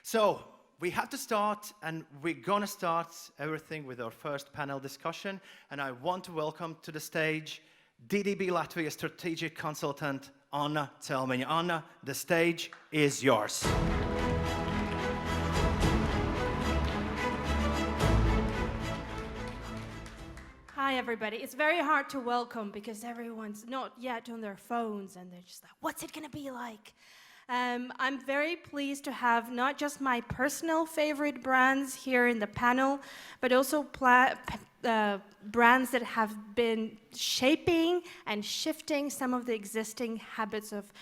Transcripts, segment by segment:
So we have to start, and we're going to start everything with our first panel discussion. And I want to welcome to the stage DDB Latvia strategic consultant, Anna Celmiņa. Anna, the stage is yours. Hi, everybody. It's very hard to welcome because everyone's not yet on their phones and they're just like, what's it going to be like? I'm very pleased to have not just my personal favorite brands here in the panel, but also brands that have been shaping and shifting some of the existing habits of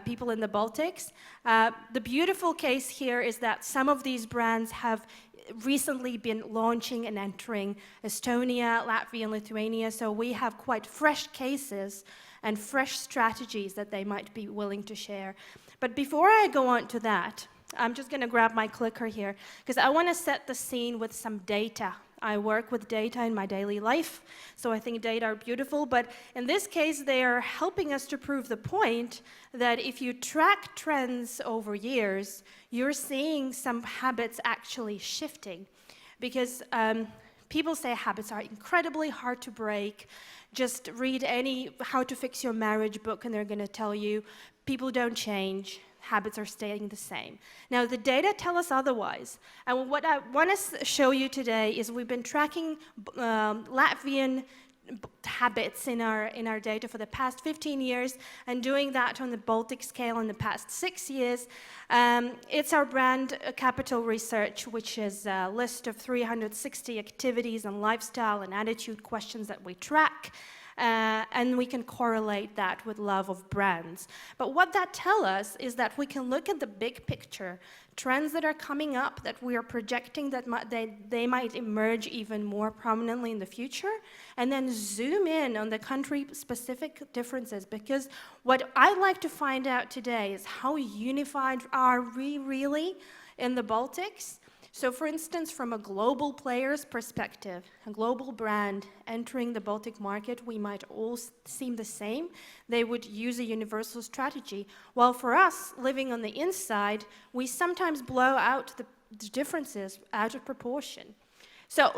people in the Baltics. The beautiful case here is that some of these brands have recently been launching and entering Estonia, Latvia, and Lithuania, so we have quite fresh cases and fresh strategies that they might be willing to share. But before I go on to that, I'm just going to grab my clicker here, because I want to set the scene with some data. I work with data in my daily life, so I think data are beautiful, but in this case, they are helping us to prove the point that if you track trends over years, you're seeing some habits actually shifting. Because people say habits are incredibly hard to break. Just read any How to Fix Your Marriage book, and they're going to tell you people don't change. Habits are staying the same. Now, the data tell us otherwise. And what I want to show you today is we've been tracking Latvian habits in our data for the past 15 years and doing that on the Baltic scale in the past 6 years. It's our brand capital research, which is a list of 360 activities and lifestyle and attitude questions that we track. And we can correlate that with love of brands. But what that tells us is that we can look at the big picture, trends that are coming up that we are projecting that they might emerge even more prominently in the future, and then zoom in on the country-specific differences. Because what I'd like to find out today is how unified are we really in the Baltics? So for instance, from a global player's perspective, a global brand entering the Baltic market, we might all seem the same. They would use a universal strategy. While for us, living on the inside, we sometimes blow out the differences out of proportion. So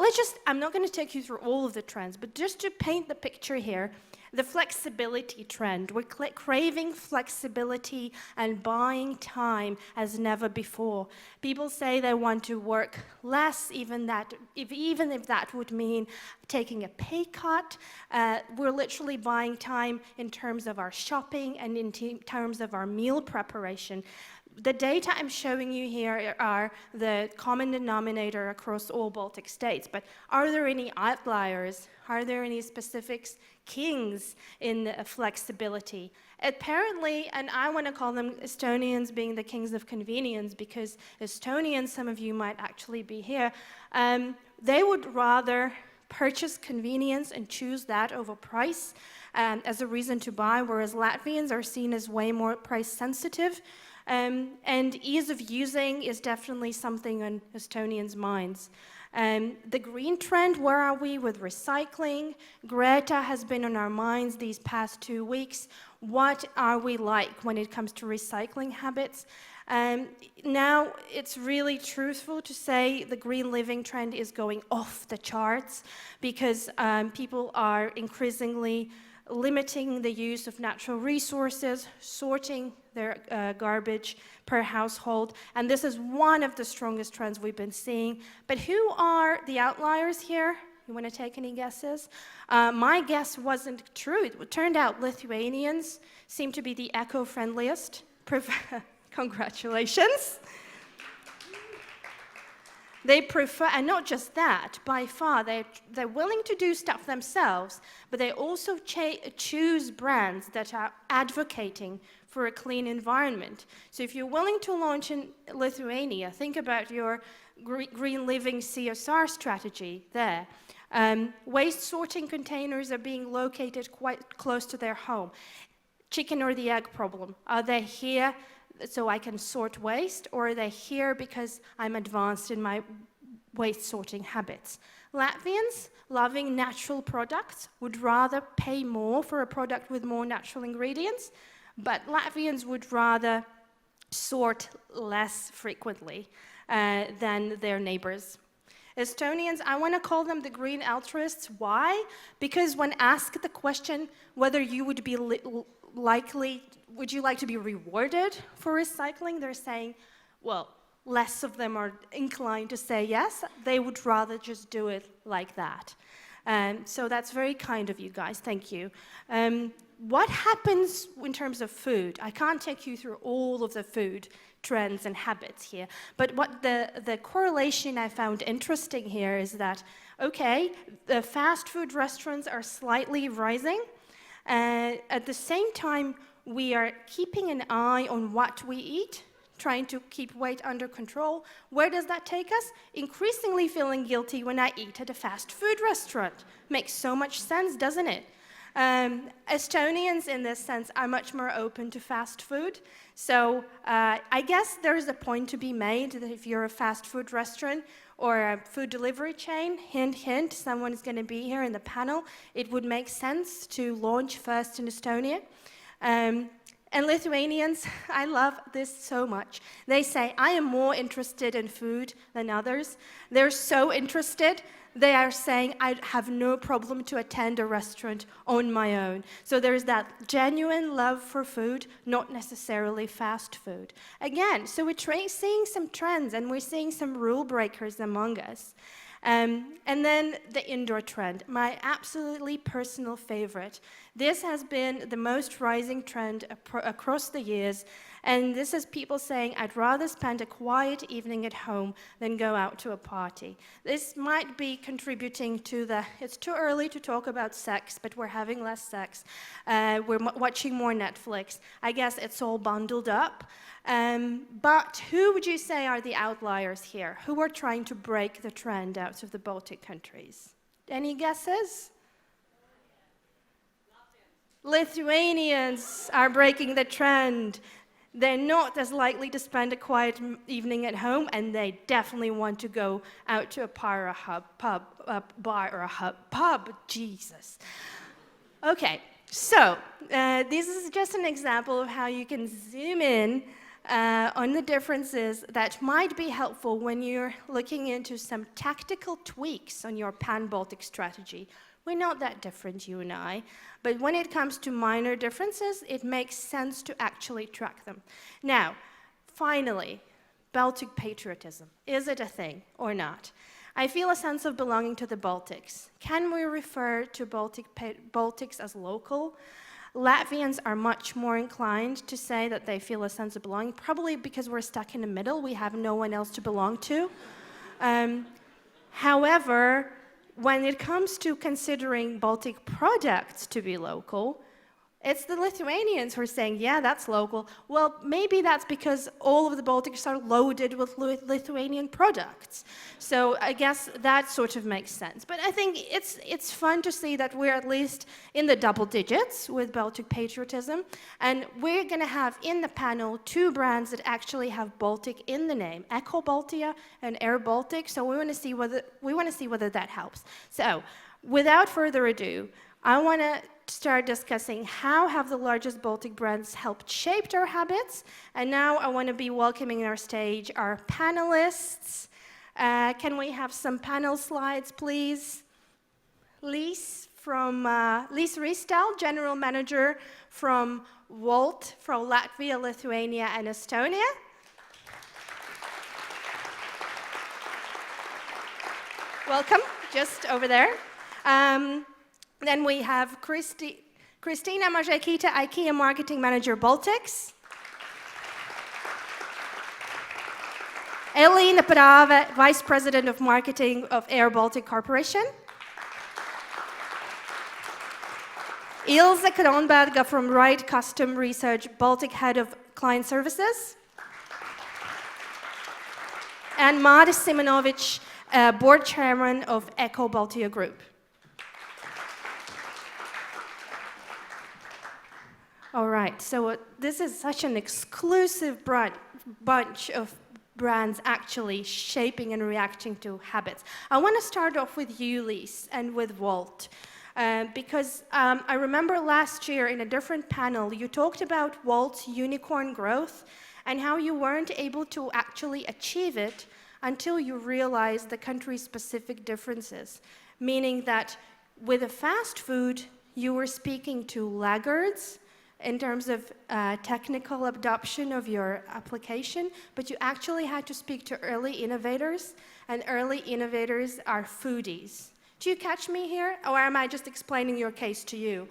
I'm not going to take you through all of the trends, but just to paint the picture here, the flexibility trend. We're craving flexibility and buying time as never before. People say they want to work less, even if that would mean taking a pay cut. We're literally buying time in terms of our shopping and in terms of our meal preparation. The data I'm showing you here are the common denominator across all Baltic states, but are there any outliers? Are there any specifics, kings in flexibility? Apparently, and I want to call them Estonians being the kings of convenience, because Estonians, some of you might actually be here, they would rather purchase convenience and choose that over price as a reason to buy, whereas Latvians are seen as way more price sensitive. And ease of using is definitely something on Estonians' minds. The green trend, where are we with recycling? Greta has been on our minds these past 2 weeks. What are we like when it comes to recycling habits? Now, it's really truthful to say the green living trend is going off the charts because people are increasingly limiting the use of natural resources, sorting their garbage per household, and this is one of the strongest trends we've been seeing. But who are the outliers here? You want to take any guesses? My guess wasn't true. It turned out Lithuanians seem to be the eco-friendliest. Congratulations. They prefer, and not just that, by far, they're willing to do stuff themselves, but they also choose brands that are advocating for a clean environment. So if you're willing to launch in Lithuania, think about your green living CSR strategy there. Waste sorting containers are being located quite close to their home. Chicken or the egg problem. Are they here so I can sort waste, or are they here because I'm advanced in my waste sorting habits? Latvians, loving natural products, would rather pay more for a product with more natural ingredients, but Latvians would rather sort less frequently than their neighbors. Estonians, I want to call them the green altruists. Why? Because when asked the question whether you would be would you like to be rewarded for recycling, they're saying, well, less of them are inclined to say yes. They would rather just do it like that. So that's very kind of you guys. Thank you. What happens in terms of food? I can't take you through all of the food trends and habits here, but what the correlation I found interesting here is that, okay, the fast food restaurants are slightly rising. At the same time, we are keeping an eye on what we eat, trying to keep weight under control. Where does that take us? Increasingly feeling guilty when I eat at a fast food restaurant. Makes so much sense, doesn't it? Estonians, in this sense, are much more open to fast food. So I guess there is a point to be made that if you're a fast food restaurant or a food delivery chain, hint, hint, someone is going to be here in the panel, it would make sense to launch first in Estonia. And Lithuanians, I love this so much. They say, I am more interested in food than others. They're so interested, they are saying, I have no problem to attend a restaurant on my own. So there's that genuine love for food, not necessarily fast food. Again, so we're seeing some trends and we're seeing some rule breakers among us. And then the indoor trend, my absolutely personal favorite. This has been the most rising trend across the years, and this is people saying, I'd rather spend a quiet evening at home than go out to a party. This might be contributing to it's too early to talk about sex, but we're having less sex. We're watching more Netflix. I guess it's all bundled up. But who would you say are the outliers here? Who are trying to break the trend out of the Baltic countries? Any guesses? Lithuanians are breaking the trend. They're not as likely to spend a quiet evening at home, and they definitely want to go out to a bar or a pub. Jesus. Okay, so this is just an example of how you can zoom in on the differences that might be helpful when you're looking into some tactical tweaks on your pan-Baltic strategy. We're not that different, you and I, but when it comes to minor differences, it makes sense to actually track them. Now, finally, Baltic patriotism. Is it a thing or not? I feel a sense of belonging to the Baltics. Can we refer to Baltics as local? Latvians are much more inclined to say that they feel a sense of belonging, probably because we're stuck in the middle. We have no one else to belong to. However, when it comes to considering Baltic products to be local, it's the Lithuanians who are saying, yeah, that's local. Well, maybe that's because all of the Baltics are loaded with Lithuanian products. So I guess that sort of makes sense. But I think it's fun to see that we're at least in the double digits with Baltic patriotism. And we're going to have in the panel 2 brands that actually have Baltic in the name, Eco Baltia and Air Baltic. So we want to see whether that helps. So without further ado, I want to start discussing how have the largest Baltic brands helped shape our habits. And now I want to be welcoming on our stage our panelists. Can we have some panel slides, please? Lise Ristal, General Manager from Wolt from Latvia, Lithuania, and Estonia. Welcome, just over there. Then we have Kristina Mazekita, IKEA Marketing Manager, Baltics. Elina Parave, Vice President of Marketing of Air Baltic Corporation. Ilse Kronberga from Ride Custom Research, Baltic Head of Client Services. And Maris Simonovic, Board Chairman of Eco Baltia Group. All right, so this is such an exclusive bunch of brands actually shaping and reacting to habits. I want to start off with you, Lise, and with Wolt, because I remember last year in a different panel, you talked about Wolt's unicorn growth, and how you weren't able to actually achieve it until you realized the country's specific differences. Meaning that with a fast food, you were speaking to laggards in terms of technical adoption of your application, but you actually had to speak to early innovators, and early innovators are foodies. Do you catch me here, or am I just explaining your case to you?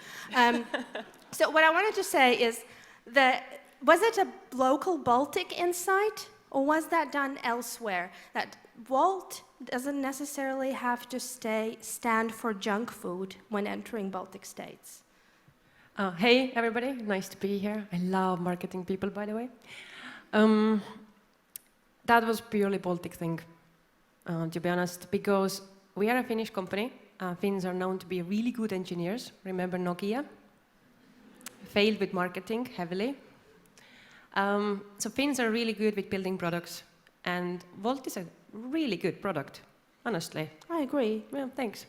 So what I wanted to say is that, was it a local Baltic insight, or was that done elsewhere? That Wolt doesn't necessarily have to stand for junk food when entering Baltic states. Hey, everybody. Nice to be here. I love marketing people, by the way. That was purely Baltic thing, to be honest, because we are a Finnish company. Finns are known to be really good engineers. Remember Nokia? Failed with marketing heavily. So Finns are really good with building products, and Wolt is a really good product, honestly. I agree. Well, thanks.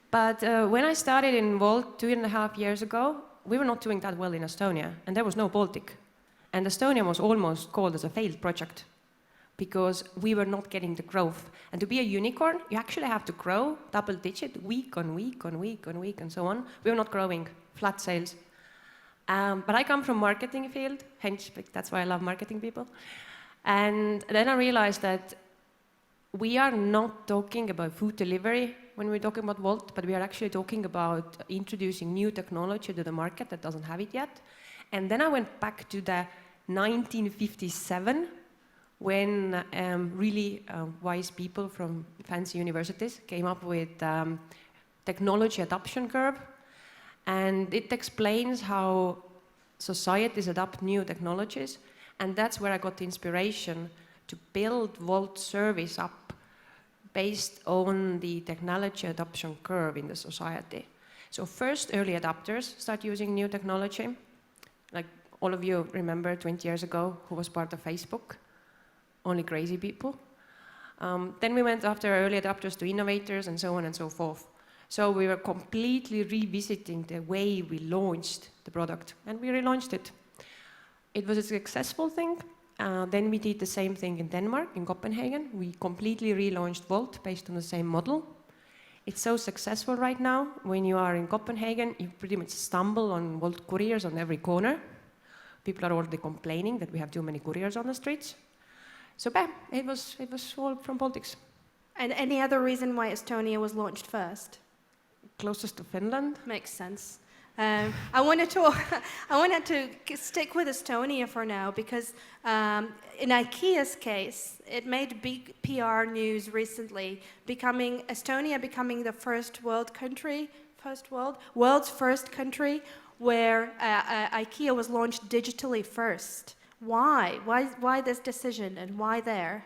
But when I started in Wolt 2.5 years ago, we were not doing that well in Estonia, and there was no Baltic. And Estonia was almost called as a failed project because we were not getting the growth. And to be a unicorn, you actually have to grow double-digit, week on week on week on week, and so on. We were not growing, flat sales. But I come from marketing field, hence that's why I love marketing people. And then I realized that we are not talking about food delivery when we're talking about Wolt, but we are actually talking about introducing new technology to the market that doesn't have it yet. And then I went back to the 1957 when really wise people from fancy universities came up with technology adoption curve. And it explains how societies adopt new technologies. And that's where I got the inspiration to build Wolt service up based on the technology adoption curve in the society. So first, early adopters start using new technology. Like all of you remember 20 years ago, who was part of Facebook? Only crazy people. Then we went after early adopters to innovators and so on and so forth. So we were completely revisiting the way we launched the product, and we relaunched it. It was a successful thing. Then we did the same thing in Denmark, in Copenhagen. We completely relaunched Wolt based on the same model. It's so successful right now. When you are in Copenhagen, you pretty much stumble on Wolt couriers on every corner. People are already complaining that we have too many couriers on the streets. So bam, it was all from Baltics. And any other reason why Estonia was launched first? Closest to Finland. Makes sense. I wanted to stick with Estonia for now because in IKEA's case, it made big PR news recently, Estonia becoming the world's first country where IKEA was launched digitally first. Why? Why this decision, and why there?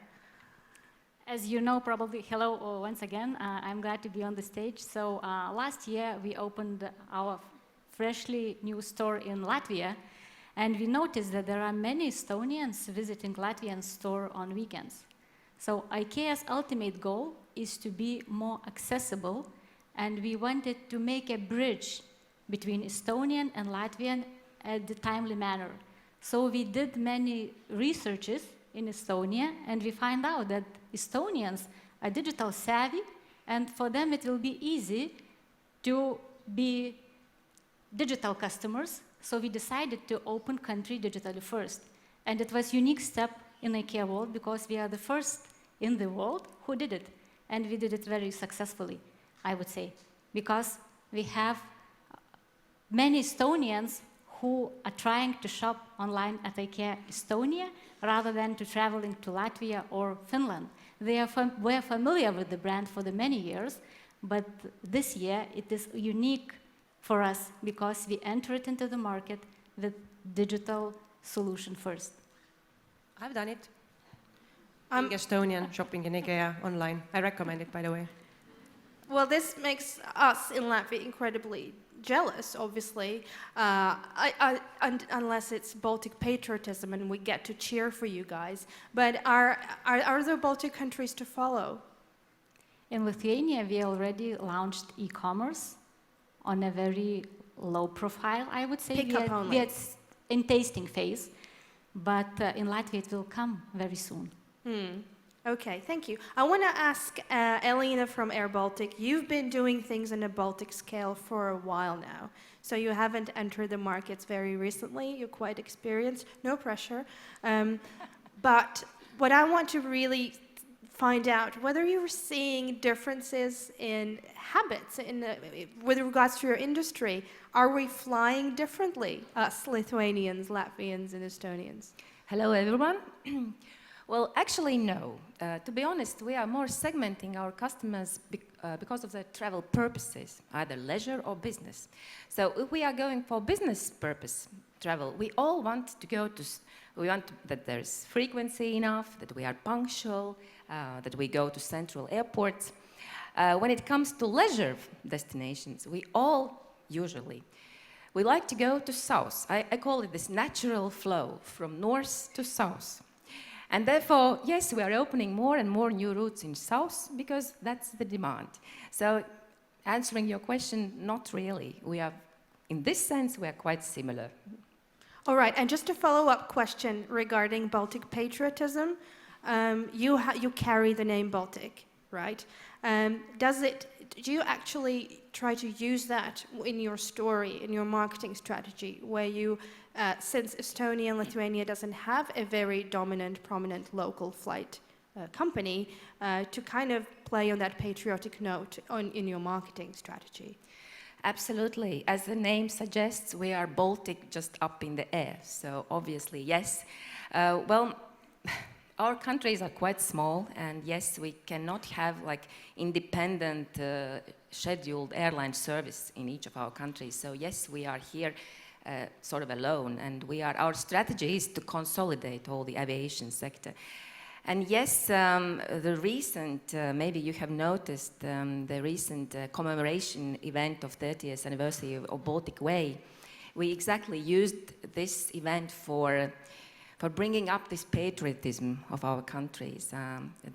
As you know, probably, hello once again. I'm glad to be on the stage. So last year we opened our freshly new store in Latvia, and we noticed that there are many Estonians visiting Latvian store on weekends. So IKEA's ultimate goal is to be more accessible, and we wanted to make a bridge between Estonian and Latvian at the timely manner. So we did many researches in Estonia, and we find out that Estonians are digital savvy, and for them it will be easy to be digital customers. So we decided to open country digitally first. And it was a unique step in IKEA world because we are the first in the world who did it. And we did it very successfully, I would say, because we have many Estonians who are trying to shop online at IKEA Estonia rather than to traveling to Latvia or Finland. Were familiar with the brand for the many years, but this year it is unique for us because we entered into the market with digital solution first. I've done it. Being Estonian, shopping in IKEA online. I recommend it, by the way. Well, this makes us in Latvia incredibly jealous, obviously, unless it's Baltic patriotism and we get to cheer for you guys. But are there Baltic countries to follow? In Lithuania, we already launched e-commerce on a very low profile, I would say. Pickup only. We are in tasting phase. but in Latvia it will come very soon. Okay, thank you. I want to ask Elena from Air Baltic. You've been doing things on a Baltic scale for a while now, so you haven't entered the markets very recently. You're quite experienced. No pressure. But what I want to really find out whether you're seeing differences in habits with regards to your industry. Are we flying differently, us Lithuanians, Latvians, and Estonians? Hello, everyone. Well, actually, no. To be honest, we are more segmenting our customers because of their travel purposes, either leisure or business. So if we are going for business purpose travel, we all want to go to, we want that there's frequency enough, that we are punctual, that we go to central airports. When it comes to leisure destinations, we all usually, we like to go to south. I call it this natural flow from north to south. And therefore, yes, we are opening more and more new routes in south because that's the demand. So answering your question, not really. We are, in this sense, we are quite similar. All right, and just a follow-up question regarding Baltic patriotism. You carry the name Baltic, right? Do you actually try to use that in your story, in your marketing strategy, where you, since Estonia and Lithuania doesn't have a very dominant, prominent local flight company, to kind of play on that patriotic note in your marketing strategy? Absolutely. As the name suggests, we are Baltic, just up in the air. So obviously, yes. Well, our countries are quite small, and yes, we cannot have like independent scheduled airline service in each of our countries. So yes, we are here sort of alone, and our strategy is to consolidate all the aviation sector. And yes, the recent, maybe you have noticed, the recent commemoration event of 30th anniversary of Baltic Way. We exactly used this event for bringing up this patriotism of our countries.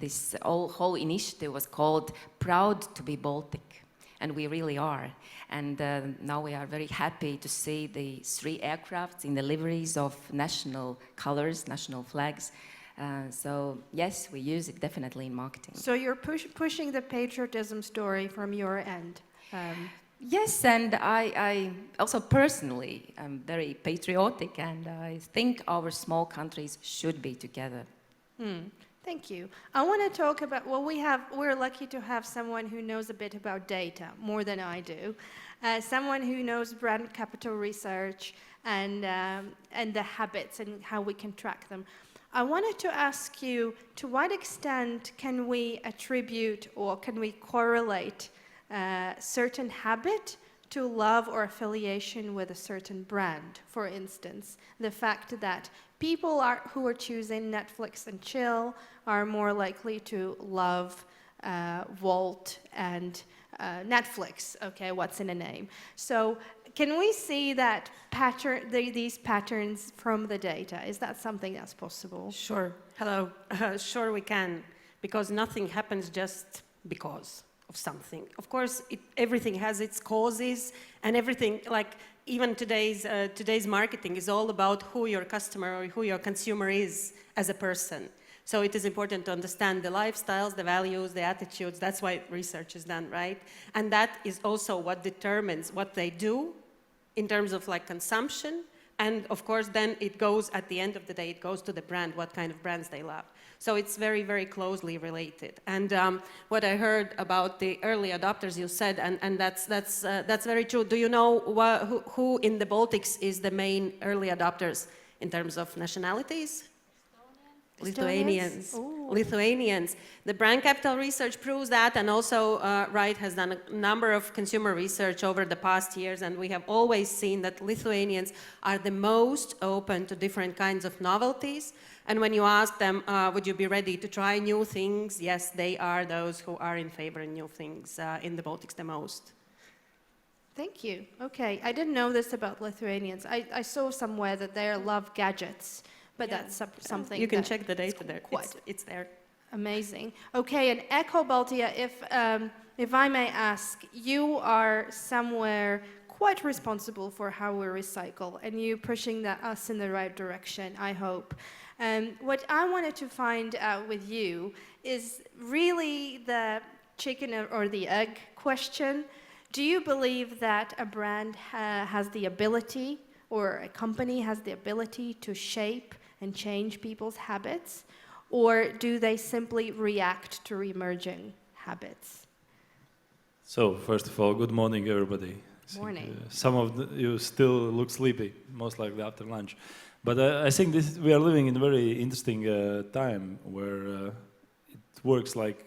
This whole initiative was called Proud to be Baltic, and we really are. And now we are very happy to see the 3 aircrafts in the liveries of national colors, national flags. So yes, we use it definitely in marketing. So you're pushing the patriotism story from your end. Yes, and I also personally am very patriotic, and I think our small countries should be together. Thank you. I want to talk about, well, we're lucky to have someone who knows a bit about data, more than I do. Someone who knows brand capital research and the habits and how we can track them. I wanted to ask you, to what extent can we attribute or can we correlate certain habit to love or affiliation with a certain brand? For instance, the fact that people who are choosing Netflix and chill are more likely to love Volt and Netflix. Okay, what's in a name? So can we see that these patterns from the data? Is that something that's possible? Sure. Hello. Sure we can, because nothing happens just because of something. Of course, everything has its causes, and everything, like even today's marketing is all about who your customer or who your consumer is as a person. So it is important to understand the lifestyles, the values, the attitudes. That's why research is done, right? And that is also what determines what they do in terms of like consumption. And of course, then it goes, at the end of the day, it goes to the brand, what kind of brands they love. So it's very, very closely related. And what I heard about the early adopters you said, and that's very true. Do you know who in the Baltics is the main early adopters in terms of nationalities? Lithuanians. Lithuanians. The brand capital research proves that, and also Wright has done a number of consumer research over the past years, and we have always seen that Lithuanians are the most open to different kinds of novelties. And when you ask them, would you be ready to try new things? Yes, they are those who are in favor of new things in the Baltics the most. Thank you. Okay, I didn't know this about Lithuanians. I saw somewhere that they love gadgets. But yeah, that's something you can check the data there. It's there. Amazing. Okay, and Echo Baltia, if I may ask, you are somewhere quite responsible for how we recycle, and you pushing us in the right direction, I hope. What I wanted to find out with you is really the chicken or the egg question. Do you believe that a brand has the ability, or a company has the ability to shape and change people's habits, or do they simply react to emerging habits? So, first of all, good morning, everybody. Morning. Some of you still look sleepy, most likely after lunch. But I think we are living in a very interesting time where it works like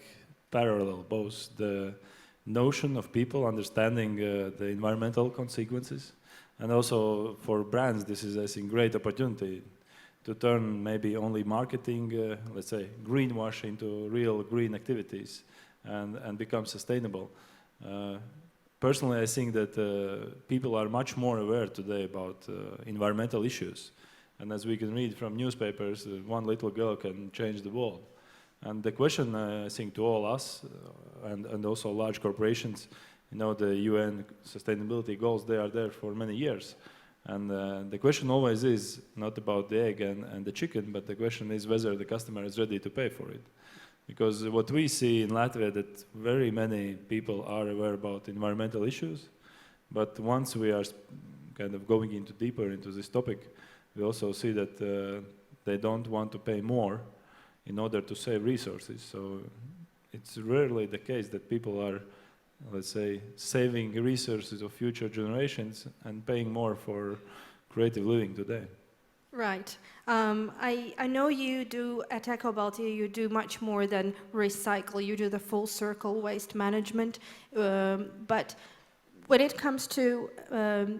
parallel, both the notion of people understanding the environmental consequences, and also for brands, this is, I think, great opportunity to turn maybe only marketing, let's say, greenwash into real green activities and become sustainable. Personally, I think that people are much more aware today about environmental issues. And as we can read from newspapers, one little girl can change the world. And the question, I think, to all us and also large corporations, the UN sustainability goals, they are there for many years. And the question always is not about the egg and the chicken, but the question is whether the customer is ready to pay for it. Because what we see in Latvia, that very many people are aware about environmental issues, but once we are kind of going deeper into this topic, we also see that they don't want to pay more in order to save resources. So it's rarely the case that people are, let's say, saving resources of future generations and paying more for creative living today. Right. I know you do, at EcoBaltic, you do much more than recycle. You do the full circle waste management. But when it comes to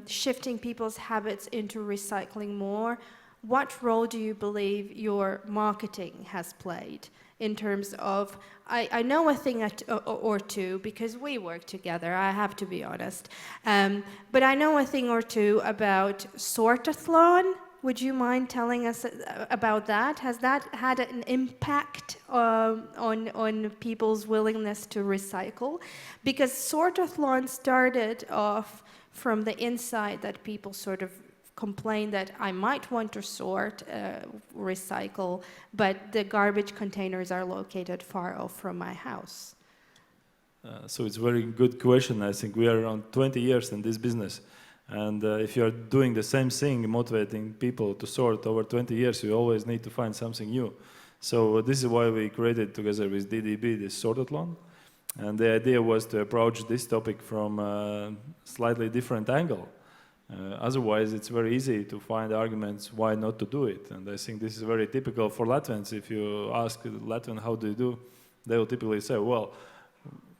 shifting people's habits into recycling more, what role do you believe your marketing has played in terms of, I know a thing or two because we work together, I have to be honest, but I know a thing or two about Sortathlon. Would you mind telling us about that? Has that had an impact on people's willingness to recycle? Because Sortathlon started off from the inside that people sort of complained that I might want to sort, recycle, but the garbage containers are located far off from my house. So it's a very good question. I think we are around 20 years in this business. And if you're doing the same thing, motivating people to sort over 20 years, you always need to find something new. So this is why we created, together with DDB, this Sortathlon. And the idea was to approach this topic from a slightly different angle. Otherwise, it's very easy to find arguments why not to do it. And I think this is very typical for Latvians. If you ask Latvian how do you do, they will typically say, well,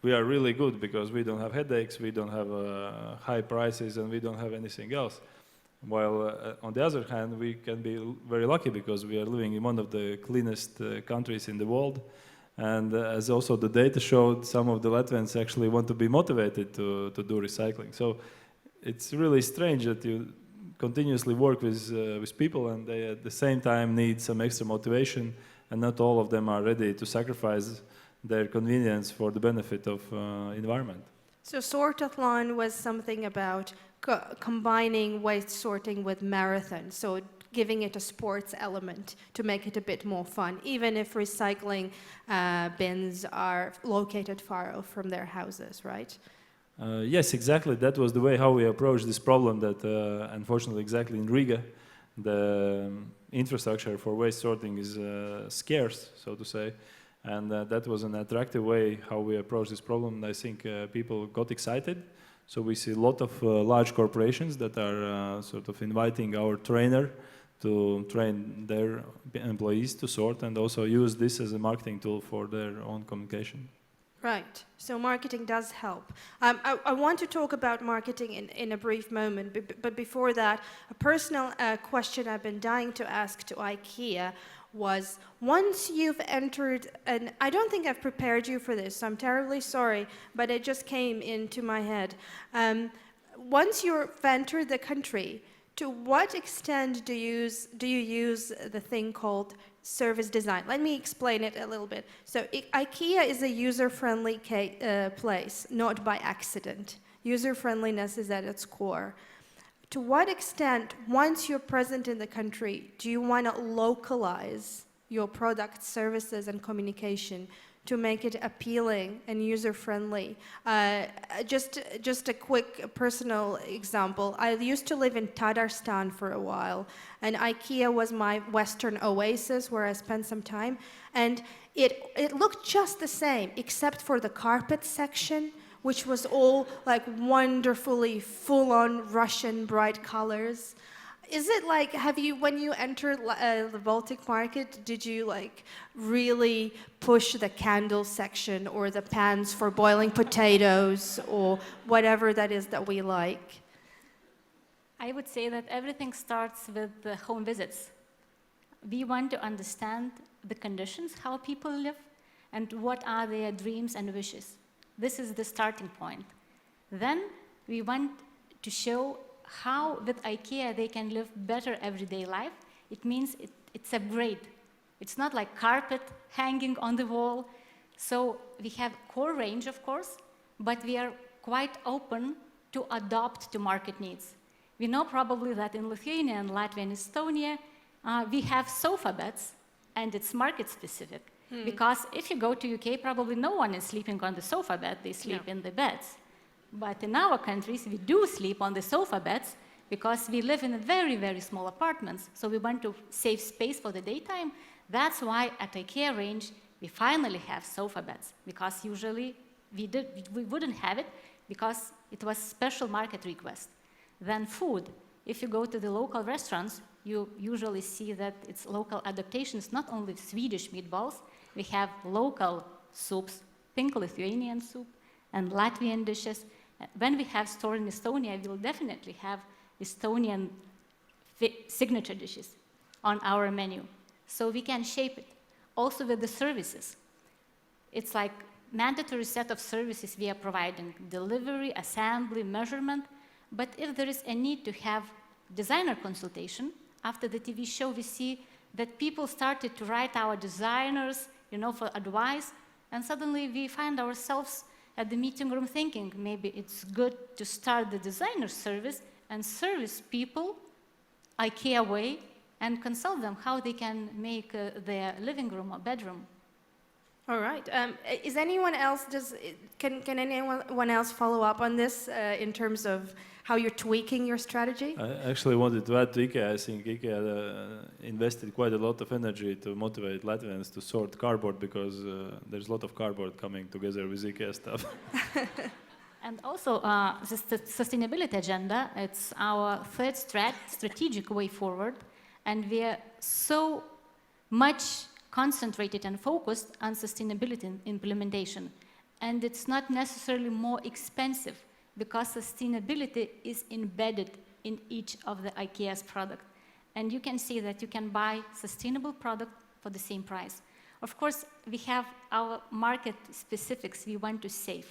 we are really good because we don't have headaches, we don't have high prices, and we don't have anything else. While on the other hand, we can be very lucky because we are living in one of the cleanest countries in the world. And as also the data showed, some of the Latvians actually want to be motivated to do recycling. So it's really strange that you continuously work with people and they at the same time need some extra motivation, and not all of them are ready to sacrifice their convenience for the benefit of environment. So Sortathlon was something about combining waste sorting with marathon, so giving it a sports element to make it a bit more fun, even if recycling bins are located far off from their houses, right? Yes, exactly. That was the way how we approached this problem that unfortunately exactly in Riga, the infrastructure for waste sorting is scarce, so to say. And that was an attractive way how we approached this problem. I think people got excited. So we see a lot of large corporations that are sort of inviting our trainer to train their employees to sort and also use this as a marketing tool for their own communication. Right. So marketing does help. I want to talk about marketing in a brief moment, but before that, a personal question I've been dying to ask to IKEA was, once you've entered, and I don't think I've prepared you for this, so I'm terribly sorry, but it just came into my head. Once you've entered the country, to what extent do you use the thing called service design? Let me explain it a little bit. So IKEA is a user-friendly place, not by accident. user-friendliness is at its core. To what extent, once you're present in the country, do you want to localize your product, services, and communication to make it appealing and user-friendly? Just a quick personal example. I used to live in Tatarstan for a while, and IKEA was my Western oasis where I spent some time, and it looked just the same, except for the carpet section, which was all like wonderfully full-on Russian bright colors. Is it like, when you entered the Baltic market, did you like really push the candle section or the pans for boiling potatoes or whatever that is that we like? I would say that everything starts with the home visits. We want to understand the conditions, how people live, and what are their dreams and wishes. This is the starting point. Then we want to show how with IKEA they can live better everyday life. It means it's upgrade. It's not like carpet hanging on the wall. So we have core range, of course, but we are quite open to adopt to market needs. We know probably that in Lithuania and Latvia and Estonia, we have sofa beds, and it's market specific. Because if you go to UK, probably no one is sleeping on the sofa bed, they sleep in the beds. But in our countries, we do sleep on the sofa beds because we live in very, very small apartments. So we want to save space for the daytime. That's why at IKEA range, we finally have sofa beds, because usually we wouldn't have it because it was special market request. Then food. If you go to the local restaurants, you usually see that it's local adaptations, not only Swedish meatballs. We have local soups, pink Lithuanian soup, and Latvian dishes. When we have store in Estonia, we'll definitely have Estonian signature dishes on our menu. So we can shape it. Also with the services. It's like mandatory set of services we are providing: delivery, assembly, measurement. But if there is a need to have designer consultation, after the TV show, we see that people started to write our designers, for advice, and suddenly we find ourselves at the meeting room thinking, maybe it's good to start the designer service and service people IKEA way and consult them how they can make their living room or bedroom. All right. Is anyone else, can anyone else follow up on this in terms of how you're tweaking your strategy? I actually wanted to add to IKEA. I think IKEA invested quite a lot of energy to motivate Latvians to sort cardboard, because there's a lot of cardboard coming together with IKEA stuff. And also, the sustainability agenda, it's our third strategic way forward, and we are so much concentrated and focused on sustainability implementation. And it's not necessarily more expensive, because sustainability is embedded in each of the IKEA's product. And you can see that you can buy sustainable product for the same price. Of course, we have our market specifics we want to save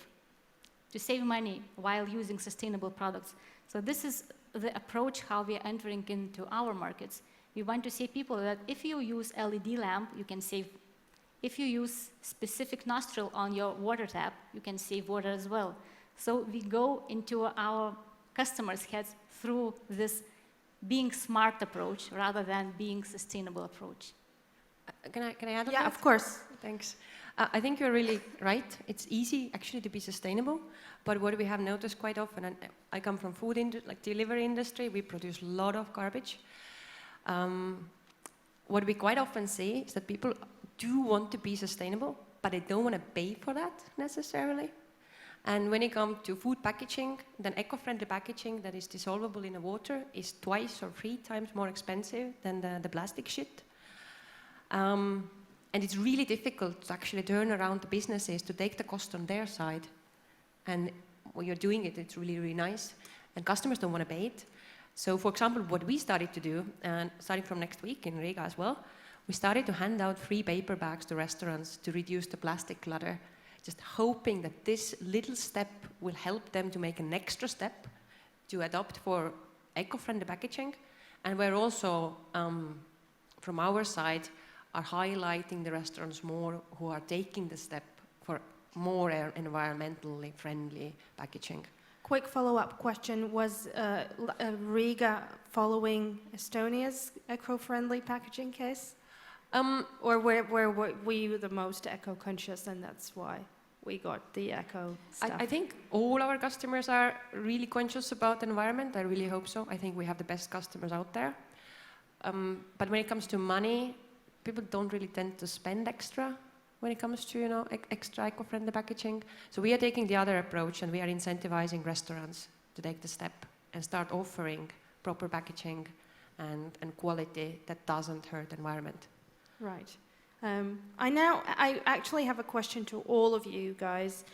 money while using sustainable products. So this is the approach how we are entering into our markets. We want to say people that if you use LED lamp, you can save. If you use specific nostril on your water tap, you can save water as well. So we go into our customers' heads through this being smart approach rather than being sustainable approach. Can I add on that? Yeah, of course. Thanks. I think you're really right. It's easy actually to be sustainable, but what we have noticed quite often, and I come from delivery industry, we produce a lot of garbage. What we quite often see is that people do want to be sustainable, but they don't want to pay for that necessarily. And when it comes to food packaging, then eco-friendly packaging that is dissolvable in the water is 2 or 3 times more expensive than the plastic shit. And it's really difficult to actually turn around the businesses to take the cost on their side. And when you're doing it, it's really, really nice. And customers don't want to pay it. So, for example, what we started to do, and starting from next week in Riga as well, we started to hand out free paper bags to restaurants to reduce the plastic clutter, just hoping that this little step will help them to make an extra step to adopt for eco-friendly packaging. And we're also, from our side, are highlighting the restaurants more who are taking the step for more environmentally friendly packaging. quick follow-up question. Was Riga following Estonia's eco-friendly packaging case? Or were we the most eco-conscious and that's why we got the eco stuff? I think all our customers are really conscious about the environment. I really hope so. I think we have the best customers out there. But when it comes to money, people don't really tend to spend extra when it comes to, you know, extra eco-friendly packaging. So we are taking the other approach, and we are incentivizing restaurants to take the step and start offering proper packaging and quality that doesn't hurt the environment. Right. I actually have a question to all of you guys.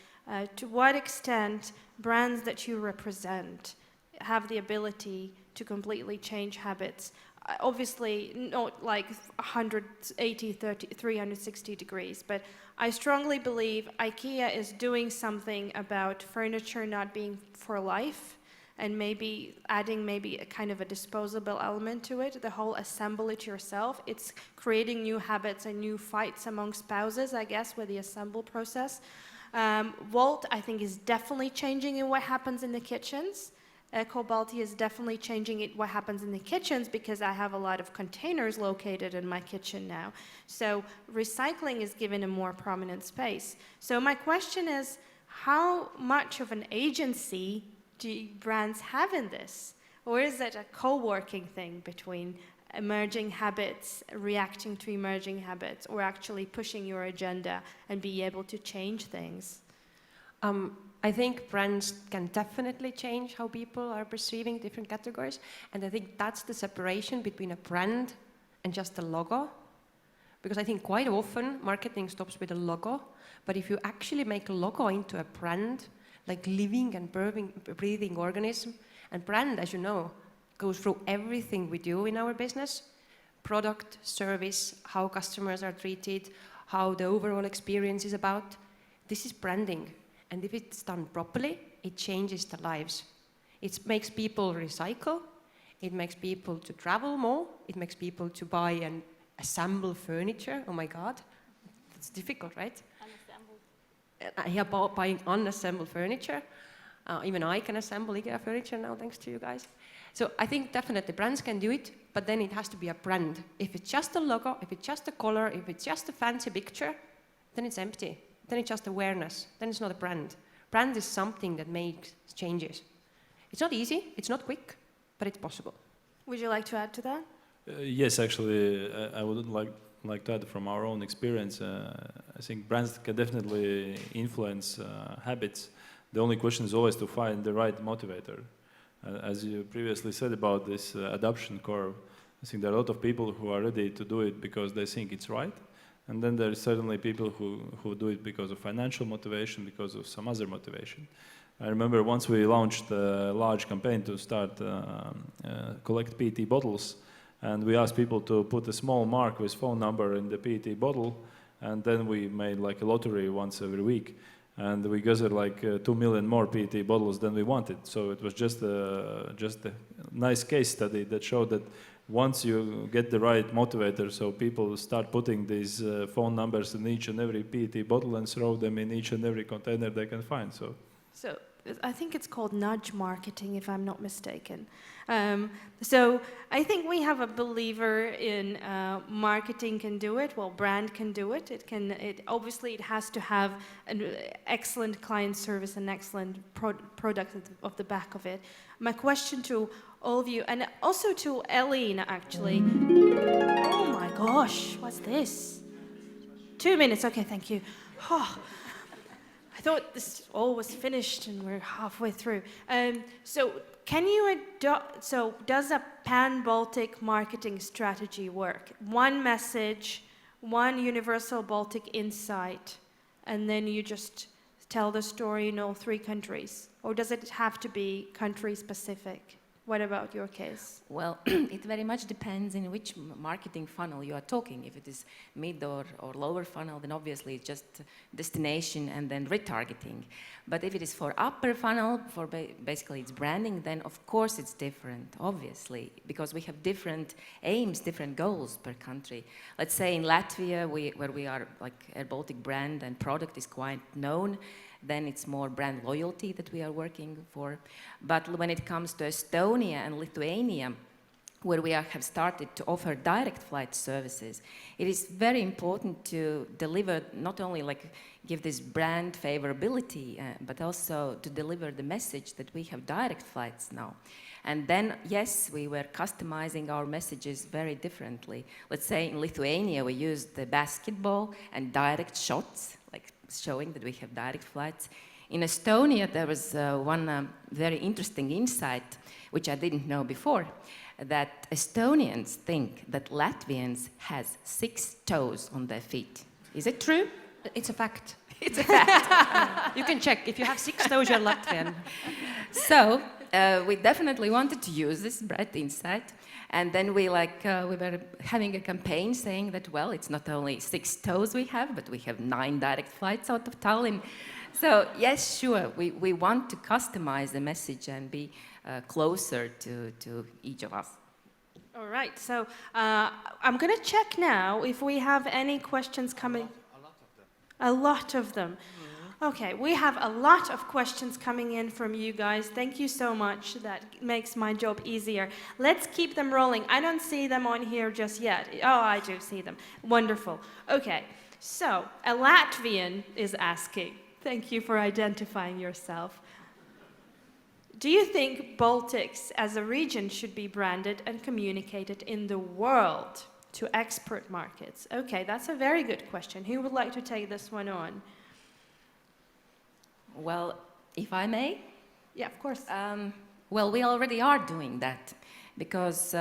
To what extent brands that you represent have the ability to completely change habits? Obviously, not like 180, 30, 360 degrees, but I strongly believe IKEA is doing something about furniture not being for life, and maybe adding maybe a kind of a disposable element to it, the whole assemble it yourself. It's creating new habits and new fights among spouses, I guess, with the assemble process. Wolt, I think, is definitely changing in what happens in the kitchens. Baltic is definitely changing it, what happens in the kitchens, because I have a lot of containers located in my kitchen now. So recycling is given a more prominent space. So my question is, how much of an agency do brands have in this? Or is it a co-working thing between emerging habits, reacting to emerging habits, or actually pushing your agenda and be able to change things? I think brands can definitely change how people are perceiving different categories. And I think that's the separation between a brand and just a logo. Because I think quite often marketing stops with a logo. But if you actually make a logo into a brand, like living and breathing organism, and brand, as you know, goes through everything we do in our business: product, service, how customers are treated, how the overall experience is about. This is branding. And if it's done properly, it changes the lives. It makes people recycle. It makes people to travel more. It makes people to buy and assemble furniture. Oh my God, that's difficult, right? Unassembled. Buying unassembled furniture. Even I can assemble IKEA furniture now, thanks to you guys. So I think definitely brands can do it, but then it has to be a brand. If it's just a logo, if it's just a color, if it's just a fancy picture, then it's empty. Then it's just awareness. Then it's not a brand. Brand is something that makes changes. It's not easy, it's not quick, but it's possible. Would you like to add to that? Yes, actually, I would like to add from our own experience. I think brands can definitely influence habits. The only question is always to find the right motivator. As you previously said about this adoption curve, I think there are a lot of people who are ready to do it because they think it's right. And then there are certainly people who do it because of financial motivation, because of some other motivation. I remember once we launched a large campaign to start collect PET bottles, and we asked people to put a small mark with phone number in the PET bottle, and then we made like a lottery once every week, and we gathered like 2 million more PET bottles than we wanted. So it was just a nice case study that showed that once you get the right motivator, so people start putting these phone numbers in each and every PET bottle and throw them in each and every container they can find. So I think it's called nudge marketing, if I'm not mistaken. So I think we have a believer in marketing can do it. Well, brand can do it. Obviously it has to have an excellent client service and excellent product of the back of it. My question to all of you, and also to Elina, actually. Oh my gosh, what's this? 2 minutes, okay, thank you. Oh, I thought this all was finished and we're halfway through. So does a pan-Baltic marketing strategy work? One message, one universal Baltic insight, and then you just tell the story in all 3 countries? Or does it have to be country specific? What about your case? Well, it very much depends in which marketing funnel you are talking. If it is mid or lower funnel, then obviously it's just destination and then retargeting. But if it is for upper funnel, for basically it's branding, then of course it's different, obviously, because we have different aims, different goals per country. Let's say in Latvia, where we are like a Baltic brand and product is quite known, then it's more brand loyalty that we are working for. But when it comes to Estonia and Lithuania, where we have started to offer direct flight services, it is very important to deliver, not only like give this brand favorability, but also to deliver the message that we have direct flights now. And then, yes, we were customizing our messages very differently. Let's say in Lithuania, we used the basketball and direct shots, like showing that we have direct flights. In Estonia, there was one very interesting insight, which I didn't know before, that Estonians think that Latvians has 6 toes on their feet. Is it true? It's a fact. It's a fact. You can check. If you have 6 toes, you're Latvian. So we definitely wanted to use this bright insight. And then we were having a campaign saying that, well, it's not only 6 toes we have, but we have 9 direct flights out of Tallinn. So yes, sure, we want to customize the message and be closer to each of us. All right, so I'm going to check now if we have any questions coming. A lot of them. Okay, we have a lot of questions coming in from you guys. Thank you so much. That makes my job easier. Let's keep them rolling. I don't see them on here just yet. Oh, I do see them. Wonderful. Okay, so a Latvian is asking. Thank you for identifying yourself. Do you think Baltics as a region should be branded and communicated in the world to export markets? Okay, that's a very good question. Who would like to take this one on? Well, if I may? Yeah, of course. Well, we already are doing that because,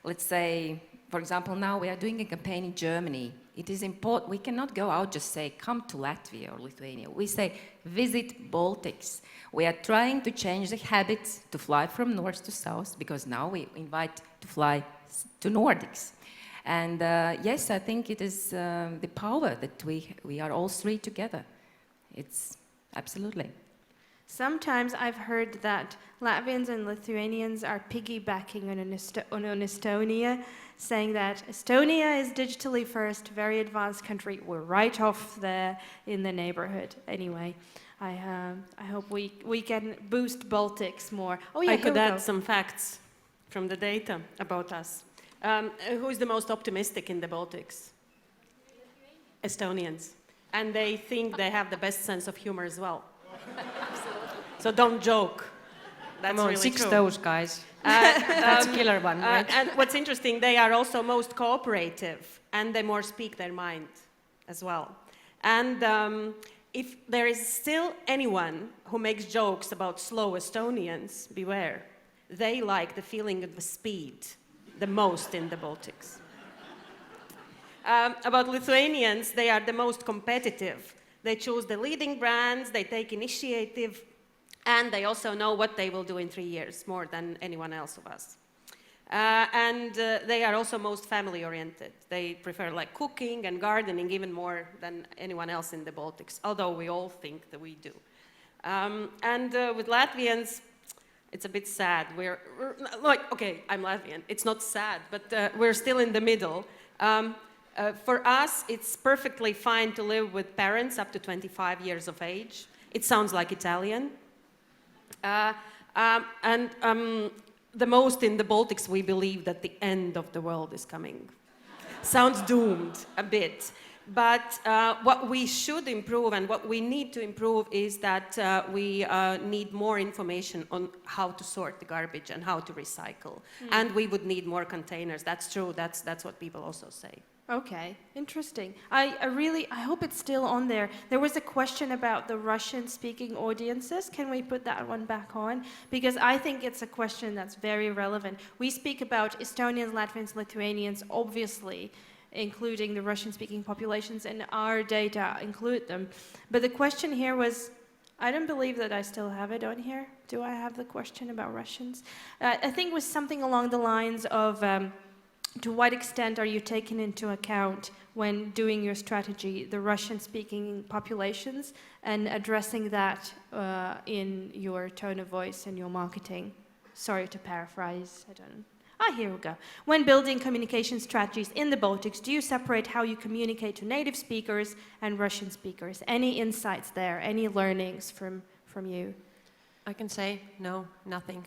let's say, for example, now we are doing a campaign in Germany. It is important, we cannot go out just say, come to Latvia or Lithuania. We say, visit Baltics. We are trying to change the habits to fly from north to south, because now we invite to fly to Nordics. And yes, I think it is the power that we are all 3 together. It's absolutely. Sometimes I've heard that Latvians and Lithuanians are piggybacking on Estonia, saying that Estonia is digitally first, very advanced country. We're right off there in the neighborhood. Anyway, I hope we can boost Baltics more. Oh yeah, I could Hilko. add some facts from the data about us. Who is the most optimistic in the Baltics? Estonians. And they think they have the best sense of humor as well. So don't joke. That's Come on, really 6 true. toes, guys. That's a killer one, right? And what's interesting, they are also most cooperative, and they more speak their mind as well. And if there is still anyone who makes jokes about slow Estonians, beware. They like the feeling of the speed the most in the Baltics. About Lithuanians, they are the most competitive. They choose the leading brands, they take initiative, and they also know what they will do in 3 years, more than anyone else of us. And they are also most family-oriented. They prefer like cooking and gardening even more than anyone else in the Baltics, although we all think that we do. With Latvians, it's a bit sad. We're like, okay, I'm Latvian. It's not sad, but we're still in the middle. For us, it's perfectly fine to live with parents up to 25 years of age. It sounds like Italian. The most in the Baltics, we believe that the end of the world is coming. Sounds doomed a bit. But what we should improve and what we need to improve is that we need more information on how to sort the garbage and how to recycle. And we would need more containers. That's true. That's what people also say. Okay, interesting. I hope it's still on there. There was a question about the Russian-speaking audiences. Can we put that one back on? Because I think it's a question that's very relevant. We speak about Estonians, Latvians, Lithuanians, obviously, including the Russian-speaking populations, and our data include them. But the question here was, I don't believe that I still have it on here. Do I have the question about Russians? I think it was something along the lines of, to what extent are you taking into account when doing your strategy the Russian-speaking populations and addressing that in your tone of voice and your marketing? Sorry to paraphrase. I don't know. Here we go. When building communication strategies in the Baltics, do you separate how you communicate to native speakers and Russian speakers? Any insights there? Any learnings from you? I can say no, nothing,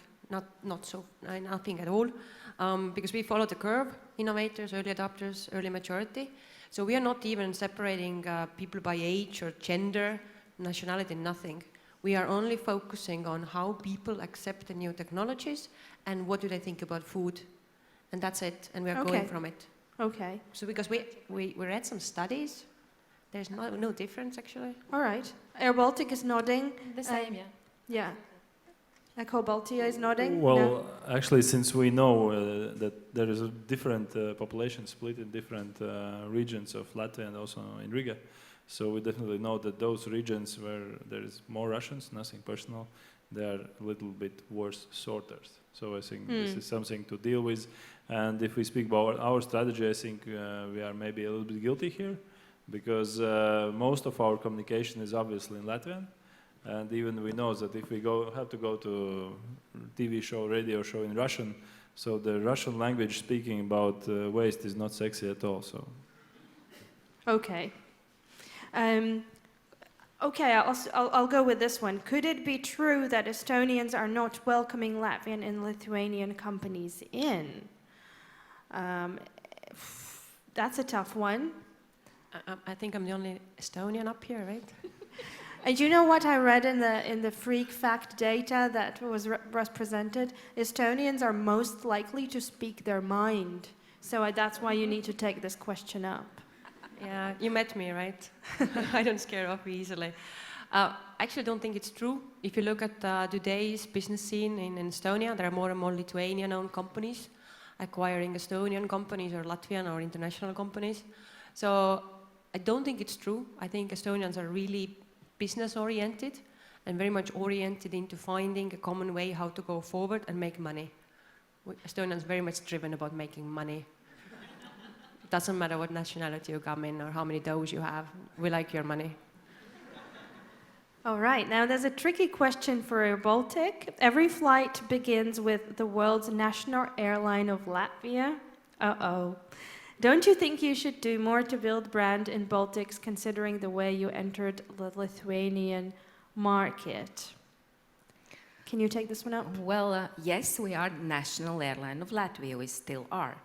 nothing at all, because we follow the curve: innovators, early adopters, early maturity. So we are not even separating people by age or gender, nationality, nothing. We are only focusing on how people accept the new technologies and what do they think about food, and that's it. And we are going from it. Okay. So because we read some studies, there's no difference actually. All right. Air Baltic is nodding. The same, yeah. Yeah. Echo Baltia is nodding. Well, No? actually, since we know that there is a different population split in different regions of Latvia and also in Riga, so we definitely know that those regions where there is more Russians, nothing personal, they are a little bit worse sorters. So I think this is something to deal with. And if we speak about our strategy, I think we are maybe a little bit guilty here, because most of our communication is obviously in Latvian. And even we know that if we have to go to TV show, radio show in Russian, so the Russian language speaking about waste is not sexy at all. So. Okay. Okay, I'll go with this one. Could it be true that Estonians are not welcoming Latvian and Lithuanian companies in? That's a tough one. I think I'm the only Estonian up here, right? And you know what I read in the freak fact data that was presented? Estonians are most likely to speak their mind. So that's why you need to take this question up. Yeah, you met me, right? I don't scare off easily. I actually don't think it's true. If you look at today's business scene in Estonia, there are more and more Lithuanian-owned companies acquiring Estonian companies or Latvian or international companies. So I don't think it's true. I think Estonians are really business-oriented and very much oriented into finding a common way how to go forward and make money. Estonians are very much driven about making money. It doesn't matter what nationality you come in or how many doughs you have. We like your money. All right, now there's a tricky question for Air Baltic. Every flight begins with the world's national airline of Latvia. Uh-oh. Don't you think you should do more to build brand in Baltics, considering the way you entered the Lithuanian market? Can you take this one up? Well, yes, we are national airline of Latvia. We still are.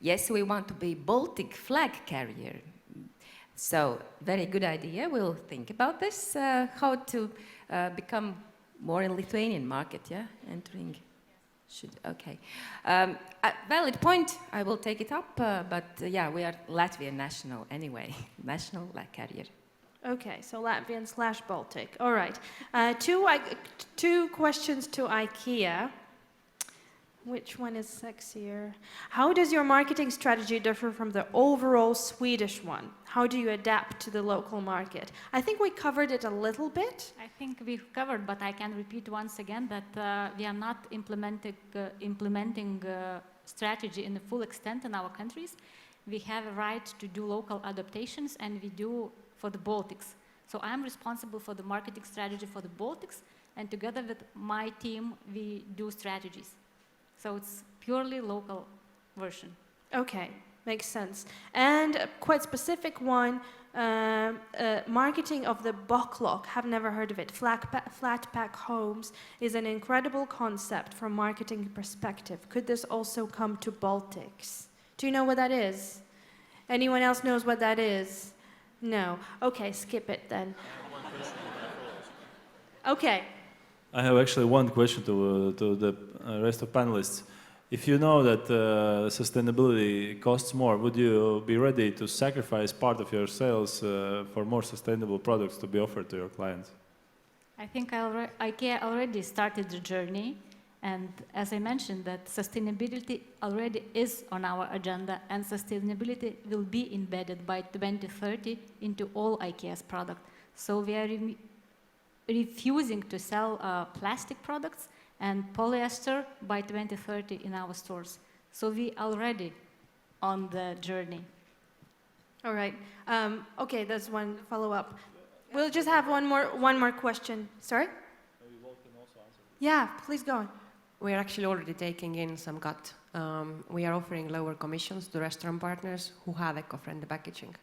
Yes, we want to be Baltic flag carrier. So, very good idea. We'll think about this, how to become more in Lithuanian market, yeah? Entering. Okay. A valid point. I will take it up, but yeah, we are Latvian national anyway. National flag carrier. Okay, so Latvian/Baltic. All right. Two questions to IKEA. Which one is sexier? How does your marketing strategy differ from the overall Swedish one? How do you adapt to the local market? I think we covered it a little bit. I think we've covered, but I can repeat once again that we are not implementing strategy in the full extent in our countries. We have a right to do local adaptations, and we do for the Baltics. So I'm responsible for the marketing strategy for the Baltics, and together with my team, we do strategies. So it's purely local version. Okay, makes sense. And a quite specific one, marketing of the Boklock. Have never heard of it. Flat pack homes is an incredible concept from marketing perspective. Could this also come to Baltics? Do you know what that is? Anyone else knows what that is? No. Okay, skip it then. Okay. I have actually one question to the rest of panelists. If you know that sustainability costs more, would you be ready to sacrifice part of your sales for more sustainable products to be offered to your clients? I think IKEA already started the journey, and as I mentioned, that sustainability already is on our agenda, and sustainability will be embedded by 2030 into all IKEA's products. So we are refusing to sell plastic products and polyester by 2030 in our stores. So we are already on the journey. All right. Okay, there's one follow-up. We'll just have one more question. Sorry? Maybe Walt can also answer. Yeah, please go on. We are actually already taking in some cut. We are offering lower commissions to restaurant partners who have eco-friendly packaging.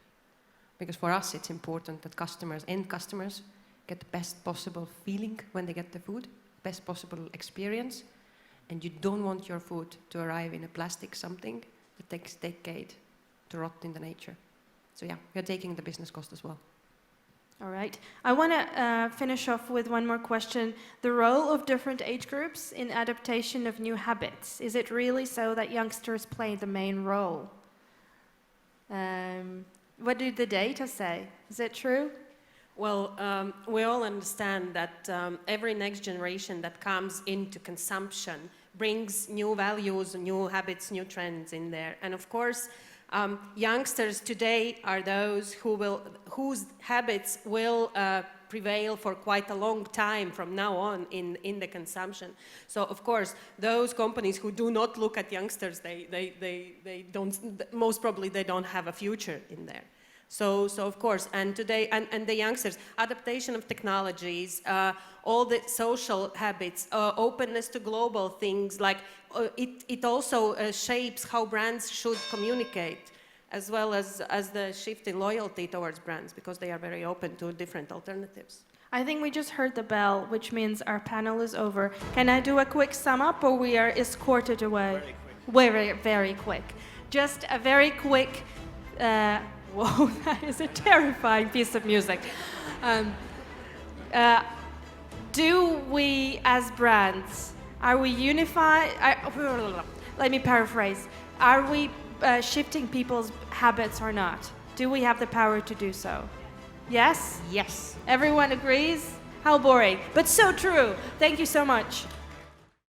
Because for us, it's important that end customers, get the best possible feeling when they get the food, best possible experience, and you don't want your food to arrive in a plastic something that takes decade to rot in the nature. So yeah, we are taking the business cost as well. All right. I want to finish off with one more question. The role of different age groups in adaptation of new habits. Is it really so that youngsters play the main role? What did the data say? Is it true? Well, we all understand that every next generation that comes into consumption brings new values, new habits, new trends in there. And of course, youngsters today are those whose habits will prevail for quite a long time from now on in the consumption. So of course, those companies who do not look at youngsters, they don't, most probably they don't have a future in there. So of course, and today, and the youngsters, adaptation of technologies, all the social habits, openness to global things, like it also shapes how brands should communicate, as well as the shift in loyalty towards brands, because they are very open to different alternatives. I think we just heard the bell, which means our panel is over. Can I do a quick sum up, or we are escorted away? Very quick. Very quick. Just a very quick. Whoa, that is a terrifying piece of music. Do we, as brands, are we unified? Let me paraphrase. Are we shifting people's habits or not? Do we have the power to do so? Yes? Yes. Everyone agrees? How boring, but so true. Thank you so much.